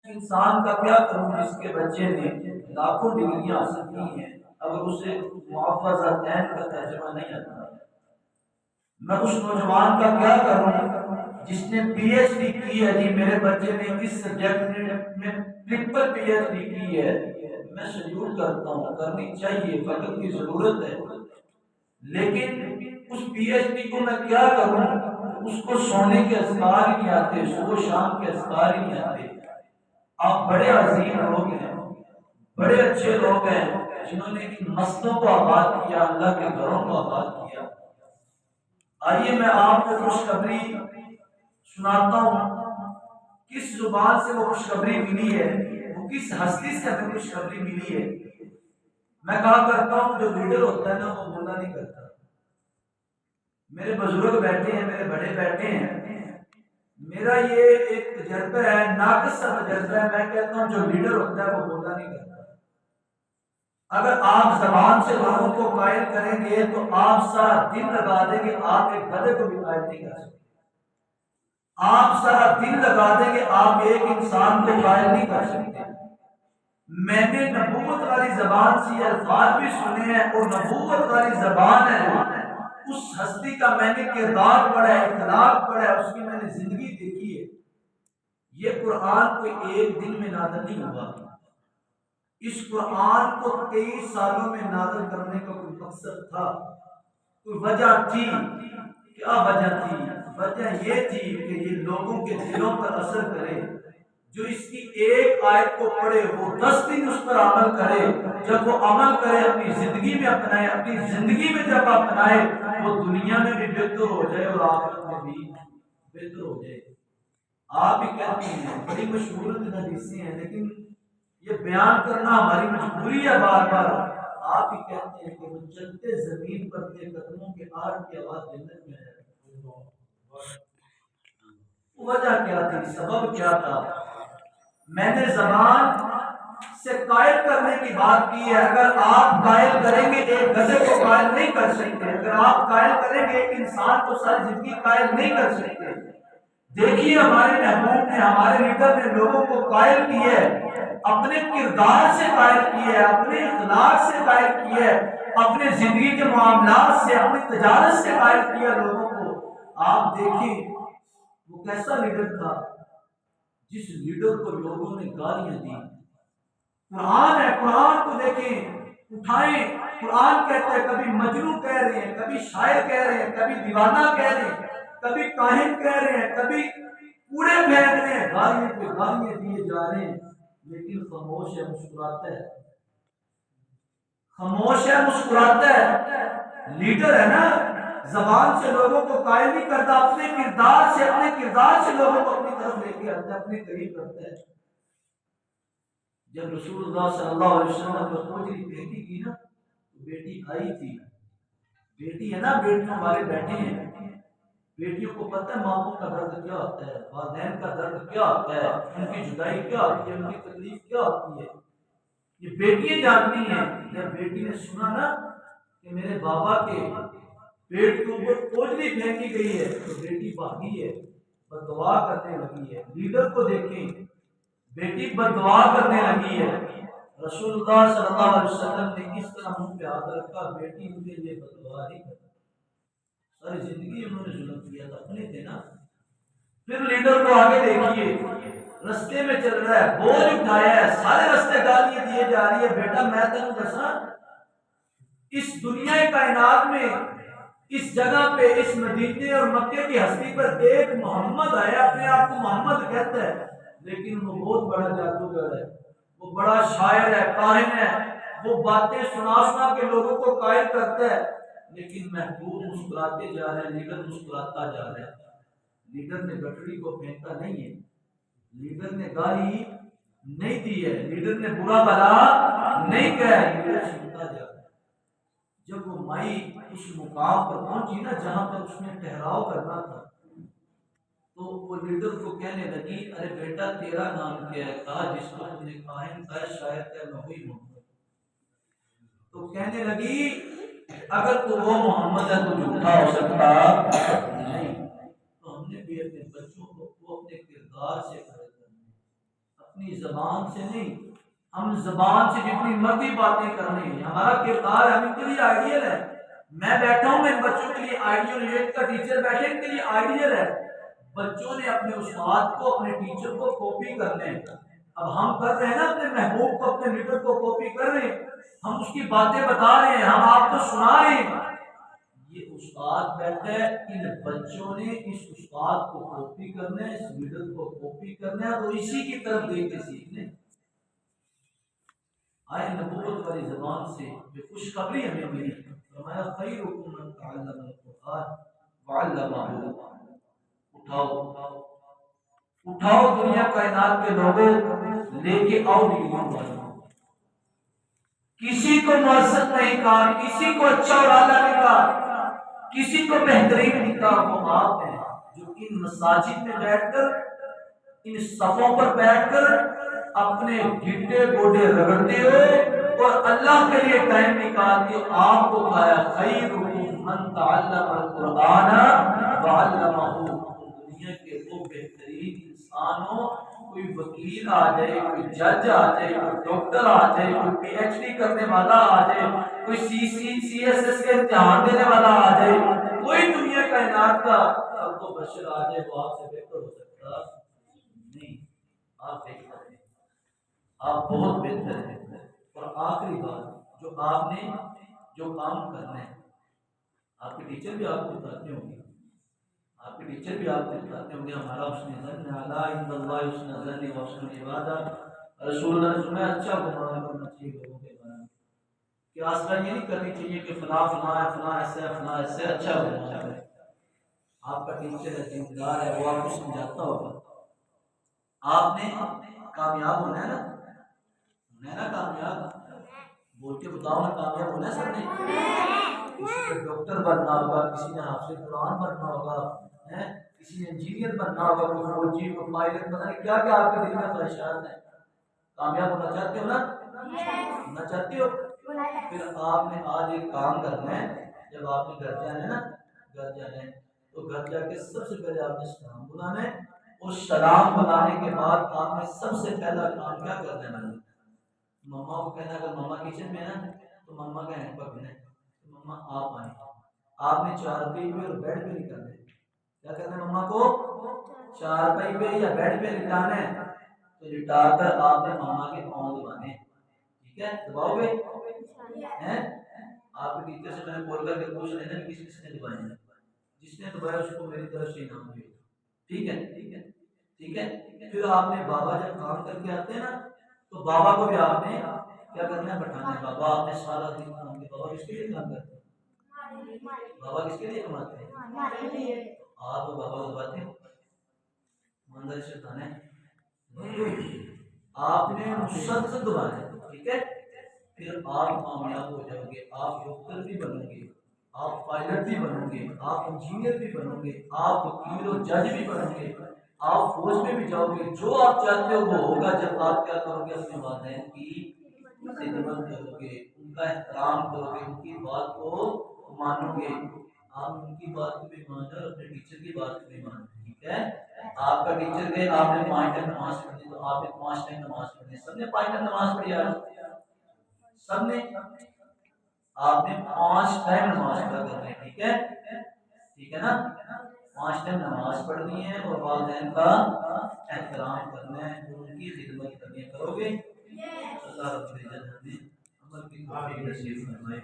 انسان کا کیا کروں جس کے بچے نے لاکھوں ڈگریاں حاصل کی ہیں اگر اسے محفظتین کا ترجمہ نہیں آتا؟ میں اس نوجوان کا کیا کروں جس نے پی ایچ ڈی کی ہے؟ جی میرے بچے نے اس سبجیکٹ میں ٹرپل پی ایچ ڈی کی ہے، میں سلوٹ کرتا ہوں، کرنی چاہیے، وقت کی ضرورت ہے، لیکن اس پی ایچ ڈی کو میں کیا کروں؟ اس کو سونے کے اذکار ہی نہیں آتے، صبح شام کے اذکار ہی نہیں آتے۔ آپ بڑے عظیم لوگ ہیں، بڑے اچھے لوگ ہیں جنہوں نے ان مسجدوں کو آباد کیا، اللہ کے گھروں کو آباد کیا۔ آئیے میں آپ کو خوشخبری سناتا ہوں، کس زبان سے وہ خوشخبری ملی ہے، وہ کس ہستی سے ہمیں خوشخبری ملی ہے۔ میں کہا کرتا ہوں جو لیڈر ہوتا ہے نا وہ بولا نہیں کرتا۔ میرے بزرگ بیٹھے ہیں، میرے بڑے بیٹھے ہیں، میرا یہ ایک تجربہ ہے، ناقص سا تجربہ ہے، میں کہتا ہوں جو لیڈر ہوتا ہے وہ بولا نہیں کرتا۔ اگر آپ زبان سے لوگوں کو قائل کریں گے تو آپ سارا دن لگا دیں گے، آپ ایک گدھے کو بھی قائل نہیں کر سکتے۔ آپ سارا دن لگا دیں گے، آپ ایک انسان کو قائل نہیں کر سکتے۔ میں نے نبوت والی زبان سے یہ الفاظ بھی سنے ہیں، اور نبوت والی زبان ہے، اس ہستی کا میں نے کردار پڑھا ہے، اخلاق پڑھا ہے، اس کی میں نے زندگی دیکھی ہے۔ یہ قرآن کوئی ایک دن میں نازل نہیں ہوا، اس قرآن کو 23 سالوں میں نازل کرنے کا کوئی مقصد تھا، کوئی وجہ تھی۔ کیا وجہ تھی؟ وجہ یہ تھی کہ یہ لوگوں کے دلوں پر اثر کرے، جو اس کی ایک آیت کو پڑھے وہ 10 دن اس پر عمل کرے، جب وہ عمل کرے اپنی زندگی میں اپنائے، اپنی زندگی میں جب اپنائے وہ دنیا میں بھی بہتر ہو جائے اور آخرت میں بھی بہتر ہو جائے۔ آپ ہی کہتے ہیں، بڑی مشہور حدیثیں ہیں، لیکن یہ بیان کرنا ہماری مجبوری ہے بار بار۔ آپ ہی کہتے ہیں کہ وہ چلتے زمین پر اپنے قدموں کے آہٹ کی آواز جنت میں ہے۔ وجہ کیا تھی؟ سبب کیا تھا؟ میں نے زبان سے قائل کرنے کی بات کی ہے۔ اگر آپ قائل کریں گے ایک گدھے کو قائل نہیں کر سکتے، اگر آپ قائل کریں گے ایک انسان کو ساری زندگی قائل نہیں کر سکتے۔ دیکھیے ہمارے محبوب نے، ہمارے لیڈر نے لوگوں کو قائل کی ہے، اپنے کردار سے قائل کی ہے، اپنے اخلاق سے قائل کی ہے، اپنے زندگی کے معاملات سے، اپنی تجارت سے قائل کیا لوگوں کو۔ آپ دیکھیں وہ کیسا لیڈر تھا جس لیڈر کو لوگوں نے گالیاں دی۔ قرآن ہے، قرآن کو دیکھیں، اٹھائیں، قرآن کہتا ہے کبھی مجنون کہہ رہے ہیں، کبھی شاعر کہہ رہے ہیں، کبھی دیوانہ کہہ رہے ہیں، کبھی کاہن کہہ رہے ہیں، کبھی کوڑے پھینک رہے ہیں، گالیاں پہ گالیاں دیے جا رہے ہیں، لیکن خاموش ہے، مسکراتا ہے، خاموش ہے، مسکراتا ہے۔ لیڈر ہے نا، زبان سے لوگوں کو قائل نہیں کرتا، اپنے کردار سے لوگوں کو اپنی طرف لے کے آتا ہے، اپنے قریب کرتا ہے۔ جب رسول اللہ صلی اللہ علیہ وسلم نے پوجی بیٹی کی نا، تو بیٹی آئی تھی، بیٹی ہے نا، بیٹیوں والے بیٹھے ہیں، بیٹیوں کو پتہ ہے ماں کا درد کیا ہوتا ہے، والدین کا درد کیا ہوتا ہے، ان کی جدائی کیا ہوتی ہے، ان کی تکلیف کیا ہوتی ہے، یہ بیٹیاں جانتی ہیں۔ جب بیٹی نے سنا نا کہ میرے بابا کے پیٹ کے اوپر پوجلی پھینکی گئی ہے تو بیٹی بھاگی ہے، بددعا کرنے لگی ہے۔ لیڈر کو دیکھیں، بیٹی بددعا کرنے لگی ہے۔ رسول اللہ صلی اللہ علیہ وسلم نے اس طرح منہ پہ ہاتھ رکھا، بیٹی ان کے لیے بددعا نہیں کرتی، ساری زندگی انہوں نے ظلم کیا تھا، اپنے تھے نا۔ پھر لیڈر کو آگے دیکھیے، رستے میں چل رہا ہے، بوجھ اٹھایا ہے، سارے رستے گالیاں دیے جا رہی ہے، بیٹا میں تینوں دساں، اس دنیا کائنات میں اس جگہ پہ، اس مدینے اور مکے کی ہستی پر ایک محمد آیا، اپنے آپ کو محمد کہتا ہے، لیکن وہ بہت بڑا جادوگر ہے، وہ بڑا شاعر ہے، کاہن ہے، وہ باتیں سنا کے لوگوں کو قائل کرتا ہے، لیکن محبوب مسکراتے جا رہے ہیں، لیڈر مسکراتا جا رہا ہے۔ لیڈر نے گٹڑی کو پھینکا نہیں ہے، لیڈر نے گالی نہیں دی ہے، لیڈر نے برا بلا نہیں کہا ہے، لیڈر سنتا جا رہا ہے۔ جب وہ مائی اس مقام پر پہنچی نا جہاں پر اس نے ٹھہراؤ کرنا تھا، تو وہ لیڈر کو کہنے لگی، ارے بیٹا تیرا نام کیا ہے؟ کہا جس کو تم نے کاہن کہا، شاید کہ میں وہی محمد۔ تو کہنے لگی اگر تو وہ محمد ہے تو جھوٹا ہو سکتا نہیں، تو ہم نے بھی اپنے بچوں کو وہ اپنے کردار سے قائل کرنا ہے، اپنی زبان سے نہیں، ہم زبان سے جتنی مرضی باتیں کرنی ہے، ہمارا کردار ہم ان کے لیے آئیڈیل ہے. میں بیٹھا ہوں، میں ان بچوں کے لیے آئیڈیل، ایٹ کا ٹیچر بیٹھے ان کے لیے آئیڈیل ہے. بچوں نے اپنے استاد کو، اپنے ٹیچر کو کاپی کرنا ہے. اب ہم کر رہے ہیں نا اپنے محبوب کو، اپنے لیڈر کو کاپی کر رہے ہیں، ہم اس کی باتیں بتا رہے ہیں، ہم آپ کو سنا رہے ہیں. یہ استاد بیٹھا ہے، ان بچوں نے اس استاد کو کاپی کرنا ہے، اس لیڈر کو کاپی کرنا ہے، اور اسی کی طرف دیکھ کے سیکھنا ہے. آئے نبوت والی زبان سے جو خوشخبری ہمیں ملی، فرمایا خیرکم من تعلم القرآن وعلمہ. اٹھاؤ اٹھاؤ دنیا کائنات کے لوگوں، لے کے آؤ ڈگریوں والوں. کسی کو معزز نہیں کہا، کسی کو اچھا اور اعلیٰ نہیں کہا، کسی کو بہترین نہیں کہا. وہ آپ ہیں جو ان مساجد میں بیٹھ کر، ان صفوں پر بیٹھ کر اپنے گھٹے گوڈے رگڑتے ہو اور اللہ کے لیے ٹائم نکال کے آپ کو کہا خیرکم من تعلم القرآن وعلمہ. دنیا کے وہ بہترین انسان ہو، کوئی وکیل آ جائے، کوئی جج آ جائے، کوئی ڈاکٹر آ جائے، کوئی پی ایچ ڈی کرنے والا آ جائے، کوئی سی ایس ایس کے امتحان دینے والا آ جائے، کوئی دنیا کائنات کا اب تو بشر آ جائے، وہ آپ سے بہتر ہو سکتا نہیں. آپ بہتر ہیں، آپ بہت بہتر ہیں. اور آخری بات، جو آپ نے جو کام کرنا ہے، آپ کے ٹیچر بھی آپ کو بتاتے ہوں گے، آپ کے ٹیچر بھی آپ کو بتاتے ہوں گے ہمارا حسن ظن اعلیٰ عند اللہ حسن ظن و حسن العبادہ. رسول اللہ نے فرمایا اچھا گمان کرنا چاہیے لوگوں کے بارے میں، کہ آسرا یہ نہیں کرنی چاہیے کہ فلاں فلاں ہے، فلاں ایسے ہے، فلاں ایسے. اچھا گمان کرے. آپ کا ٹیچر ہے، ذمہ ہے، وہ آپ کو سمجھاتا ہوگا. آپ نے کامیاب ہونا ہے نا، ہونا ہے نا کامیاب. بول کے بتاؤ نا، کامیاب ہونا ہے سب نے. کسی نے ڈاکٹر بننا ہوگا، کسی نے حافظ قرآن بننا ہوگا، کسی نے انجینئر بننا ہوگا، کوئی فوجی، کوئی پائلٹ، پتہ نہیں کیا کیا آپ کے دل میں خواہشات ہیں. کامیاب ہونا چاہتے ہو نا؟ ہونا چاہتے ہو؟ پھر آپ نے آج ایک کام کرنا ہے. جب آپ نے گھر جانا ہے نا، گھر جانا ہے تو گھر جا کے سب سے پہلے آپ نے سلام بلانا ہے. اور سلام بلانے کے بعد آپ نے سب سے پہلا کام کیا کرنا ہے؟ مما کو کہنا، اگر مما کچن میں ہے نا تو مما کا ہینڈ پکڑنا ہے، مما آپ آئیں. آپ نے چارپائی پہ اور بیڈ پہ نہیں کرنا ہے. کیا کرنا ہے؟ مما کو چارپائی پہ یا بیڈ پہ لٹانا ہے. تو لٹا کر آپ نے مما کے پاؤں دبانے ہیں. ٹھیک ہے؟ دباؤ گے؟ آپ کے ٹیچر سے میں نے بول کر کے پوچھ لینا کہ کس نے دبائے ہیں. جس نے دبایا اس کو میری طرف سے انعام دے. ٹھیک ہے؟ ٹھیک ہے. پھر آپ نے بابا جب کام کر کے آتے ہیں نا تو بابا کو بھی آپ نے کیا کرنا ہے؟ بٹھانا ہے. بابا آپ نے سارا دن کام کیا. بابا کس کے لیے کام کرتے ہیں؟ بابا کس کے لیے کماتے ہیں؟ آپ بابا کو دباتے ہیں. مندر سے کھانا ہے. آپ نے مسلسل دبانا ہے. ٹھیک ہے؟ پھر آپ کامیاب ہو جاؤ گے. آپ ڈاکٹر بھی بنو گے، آپ پائلٹ بھی بنو گے، آپ انجینئر بھی بنو گے، آپ وکیل و جج بھی بنو گے، آپ فوج میں بھی جاؤ گے. جو آپ چاہتے ہو وہ ہوگا جب آپ کیا کرو گے؟ اپنے والدین کی خدمت کرو گے، ان کا احترام کرو گے، ان کی بات کو مانو گے. آپ ان کی بات کو بھی مانو اور اپنے ٹیچر کی بات کو بھی مانو. ٹھیک ہے؟ آپ کا ٹیچر کہ آپ نے 5 ٹائم نماز پڑھی تو آپ نے 5 ٹائم نماز پڑھی. سب نے 5 ٹائم نماز پڑھی. سب نے، آپ نے 5 ٹائم نماز پڑھ کرنی ہے. ٹھیک ہے؟ ٹھیک ہے نا؟ 5 ٹائم نماز پڑھنی ہے اور والدین کا احترام کرنا ہے، ان کی خدمت کرنی ہے. کرو گے؟ اللہ رب العزت ہمیں عمل کی توفیق نصیب فرمائے.